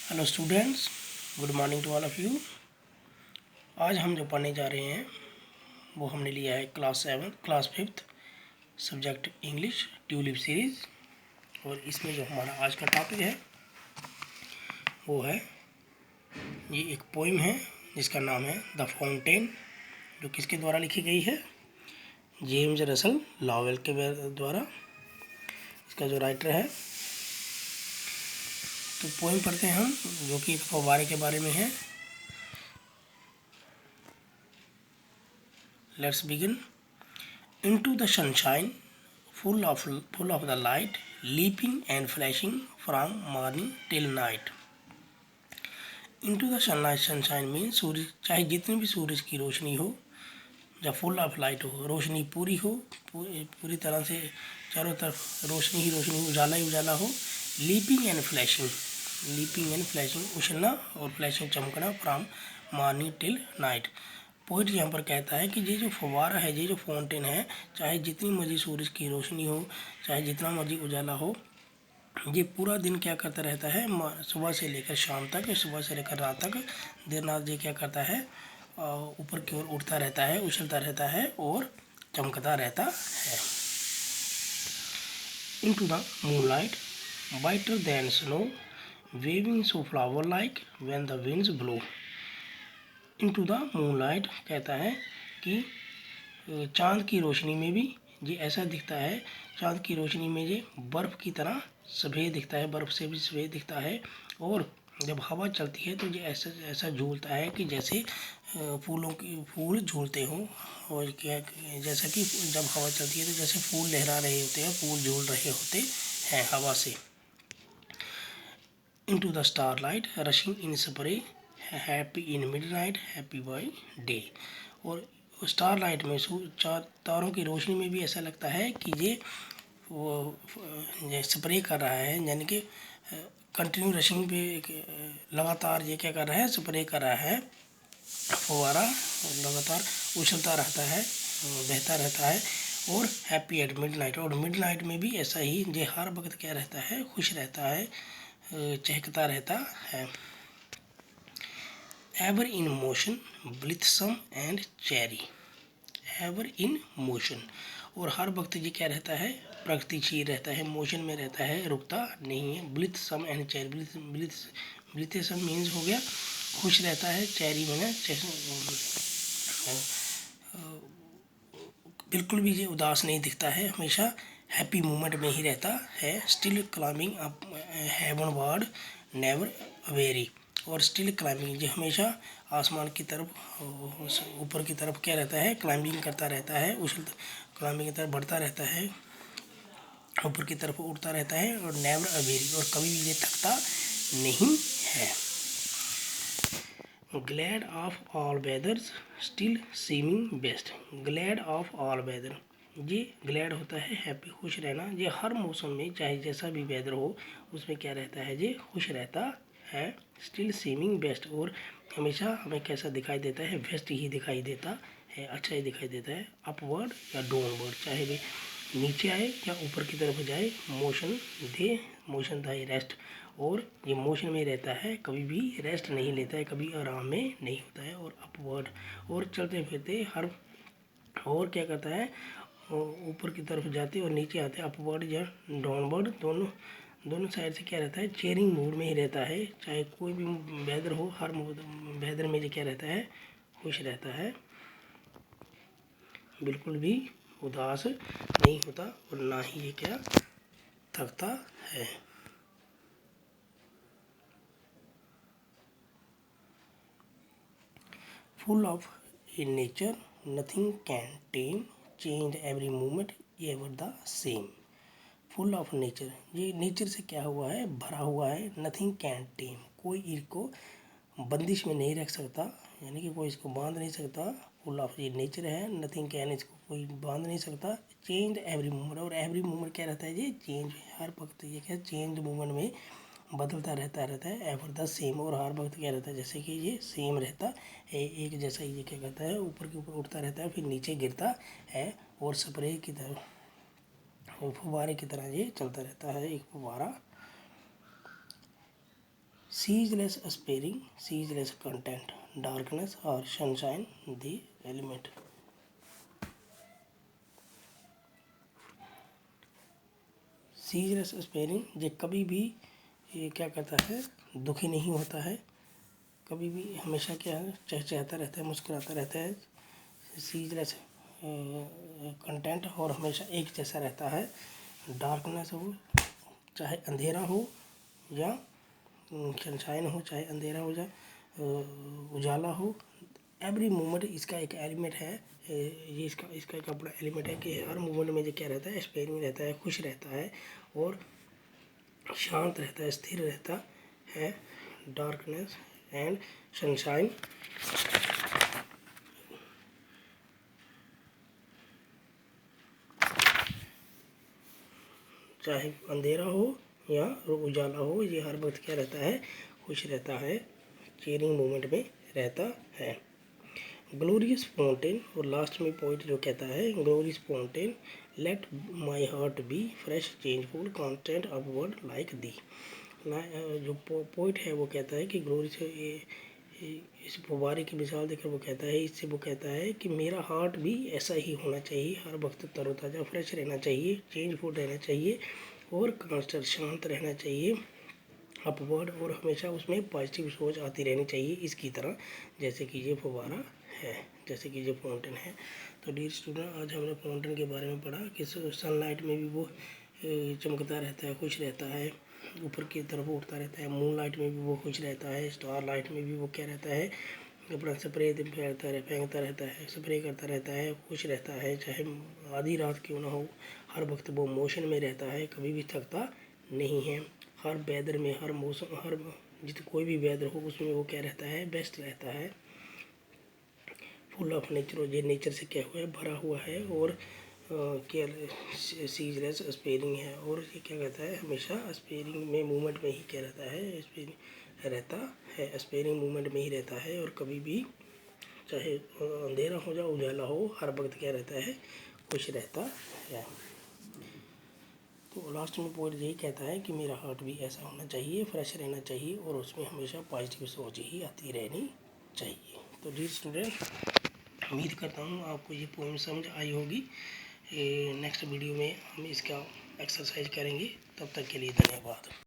Hello students, good morning to all of you. आज हम जो पढ़ने जा रहे हैं वो हमने लिया है class 5 subject English tulip series. और इसमें जो हमारा आज का टॉपिक है वो है, ये एक पोइम है जिसका नाम है द फाउंटेन, जो किसके द्वारा लिखी गई है? जेम्स रसल लॉवेल के द्वारा। इसका जो राइटर है, तो पोइम पढ़ते हैं हम, जो कि एक फव्वारे के बारे में है। Let's begin. Into the sunshine, full of the light, leaping and flashing from morning till night. Into the sunshine means सूरज, चाहे जितनी भी सूरज की रोशनी हो, जब फुल ऑफ लाइट हो, रोशनी पूरी हो, पूरी तरह से चारों तरफ रोशनी ही रोशनी, उजाला ही उजाला हो। लीपिंग एंड फ्लैशिंग, उछलना और फ्लैशिंग चमकना, from morning till night. Poet यहाँ पर कहता है कि ये जो फव्वारा है, ये जो फाउंटेन है, चाहे जितनी मर्जी सूरज की रोशनी हो, चाहे जितना मर्जी उजाला हो, ये पूरा दिन क्या करता रहता है, सुबह से लेकर शाम तक, सुबह से लेकर रात तक, देर रात ये क्या करता है, ऊपर की ओर उठता रहता है, उछलता रहता है और चमकता रहता है। Into the moonlight, brighter than snow, waving so flower like when the winds blow. Into the moonlight कहता है कि चाँद की रोशनी में भी ये ऐसा दिखता है, चाँद की रोशनी में ये बर्फ़ की तरह सफ़ेद दिखता है, बर्फ़ से भी सफ़ेद दिखता है। और जब हवा चलती है तो ये ऐसा ऐसा झूलता है कि जैसे फूल झूलते हों। और क्या, जैसा कि जब हवा चलती है तो जैसे फूल लहरा रहे होते हैं, फूल झूल रहे होते हैं हवा से। Into the starlight, rushing in spray, happy in midnight, happy by day. और स्टारलाइट में तारों की रोशनी में भी ऐसा लगता है कि ये स्प्रे कर रहा है, यानी कि कंटिन्यू रशिंग पे लगातार ये क्या कर रहा है, स्प्रे कर रहा है। फव्वारा लगातार उछलता रहता है, बहता रहता है। और हैप्पी एट मिडनाइट, और मिडनाइट में भी ऐसा ही, ये हर वक्त क्या रहता है, खुश रहता है, चहकता रहता है। Ever in motion, blithesome and cheery. Ever in motion, और हर वक्त ये क्या रहता है, प्रगतिशील रहता है, मोशन में रहता है, रुकता नहीं है। Blithesome and cherry, blithesome means हो गया खुश रहता है, चेरी मैंने बिल्कुल भी ये उदास नहीं दिखता है, हमेशा हैप्पी मोमेंट में ही रहता है। Still climbing up heavenward, never weary. और स्टिल क्लाइंबिंग, ये हमेशा आसमान की तरफ, ऊपर की तरफ क्या रहता है, क्लाइंबिंग करता रहता है, क्लाइंबिंग की तरफ बढ़ता रहता है, ऊपर की तरफ उड़ता रहता है। और नेवर वेरी, और कभी भी ये थकता नहीं है। Glad of all weathers, still seeming best. Glad of all weather, ये ग्लैड होता है हैप्पी, खुश रहना। ये हर मौसम में चाहे जैसा भी वेदर हो उसमें क्या रहता है, ये खुश रहता है। स्टिल सीमिंग बेस्ट, और हमेशा हमें कैसा दिखाई देता है, बेस्ट ही दिखाई देता है, अच्छा ही दिखाई देता है। अपवर्ड या डाउनवर्ड, चाहे भी नीचे आए या ऊपर की तरफ जाए, मोशन था ये रेस्ट। और ये मोशन में रहता है, कभी भी रेस्ट नहीं लेता है, कभी आराम में नहीं होता है। और अपवर्ड, और चलते फिरते हर, और क्या करता है, ऊपर की तरफ जाते और नीचे आते, अपवर्ड या डाउनवर्ड, दोनों साइड से क्या रहता है, चेयरिंग मूड में ही रहता है। चाहे कोई भी वेदर हो, हर वेदर में ये क्या रहता है, खुश रहता है, बिल्कुल भी उदास नहीं होता, और ना ही ये क्या थकता है। Full of in nature, nothing can time, change every moment, ever the same. Full of nature, ये नेचर से क्या हुआ है, भरा हुआ है। नथिंग कैन टेम, कोई इसको बंदिश में नहीं रख सकता, यानी कि कोई इसको बांध नहीं सकता। फुल ऑफ ये नेचर है, नथिंग कैन, इसको कोई बांध नहीं सकता। चेंज एवरी मोमेंट, और एवरी मोमेंट क्या रहता है, ये चेंज, हर वक्त ये क्या चेंज मोमेंट में बदलता रहता है। एवर द सेम, और हर वक्त क्या रहता है, जैसे कि ये सेम रहता है, एक जैसा ये क्या करता है, ऊपर के ऊपर उठता रहता है, फिर नीचे गिरता है, और स्प्रे की तरह, फुव्वारे की तरह ये चलता रहता है, एक फुव्वारा। ceaseless aspiring, ceaseless content, darkness or sunshine, the element. ceaseless aspiring ये कभी भी ये क्या करता है, दुखी नहीं होता है, कभी भी हमेशा क्या है, चहचहाता रहता है, मुस्कुराता रहता है। सीजलेस कंटेंट और हमेशा एक जैसा रहता है। डार्कनेस हो, चाहे अंधेरा हो या सनशाइन हो, चाहे अंधेरा हो या उजाला हो, एवरी मोमेंट इसका एक एलिमेंट है। ये इसका एक अपना एलिमेंट है कि हर मोमेंट में जो क्या रहता है, स्पेयरिंग रहता है, खुश रहता है और शांत रहता है, स्थिर रहता है। डार्कनेस एंड सनशाइन, चाहे अंधेरा हो या उजाला हो, ये हर वक्त क्या रहता है, खुश रहता है, चेयरिंग मोमेंट में रहता है। ग्लोरियस फाउंटेन, और लास्ट में पॉइंट जो कहता है, glorious fountain, let my heart be fresh changeful constant upward like thee. जो पॉइंट है वो कहता है कि ग्लोरियस, इस फुवारे की मिसाल देकर वो कहता है, इससे वो कहता है कि मेरा हार्ट भी ऐसा ही होना चाहिए, हर वक्त तरोताज़ा फ्रेश रहना चाहिए, चेंजफुल रहना चाहिए और कांस्टेंट शांत रहना चाहिए, अपवर्ड, और हमेशा उसमें पॉजिटिव सोच आती रहनी चाहिए, इसकी तरह जैसे कि ये फुवारा है, जैसे कि ये फाउंटेन है। तो डियर स्टूडेंट, आज हमने फाउंटेन के बारे में पढ़ा कि सनलाइट में भी वो चमकता रहता है, खुश रहता है, ऊपर की तरफ उठता रहता है। मून लाइट में भी वो खुश रहता है। स्टार लाइट में भी वो क्या रहता है, अपना स्प्रे फेंकता रहता है, स्प्रे करता रहता है, खुश रहता है, चाहे आधी रात क्यों ना हो, हर वक्त वो मोशन में रहता है, कभी भी थकता नहीं है। हर वेदर में, हर मौसम, हर कोई भी वेदर हो उसमें वो क्या रहता है, बेस्ट रहता है। फुल ऑफ नेचर, ये नेचर से क्या हुआ है, भरा हुआ है और क्या सीजलेस स्पेयरिंग है। और ये क्या कहता है, हमेशा स्पेयरिंग में मूवमेंट में ही क्या रहता है, स्पेयरिंग रहता है, स्पेयरिंग मूवमेंट में ही रहता है और कभी भी चाहे अंधेरा हो या उजाला हो, हर वक्त क्या रहता है, खुश रहता है। तो लास्ट में पॉइंट यही कहता है कि मेरा हार्ट भी ऐसा होना चाहिए, फ्रेश रहना चाहिए और उसमें हमेशा पॉजिटिव सोच ही आती रहनी चाहिए। तो डियर स्टूडेंट, उम्मीद करता हूँ आपको ये पोएम समझ आई होगी। नेक्स्ट वीडियो में हम इसका एक्सरसाइज करेंगे। तब तक के लिए धन्यवाद।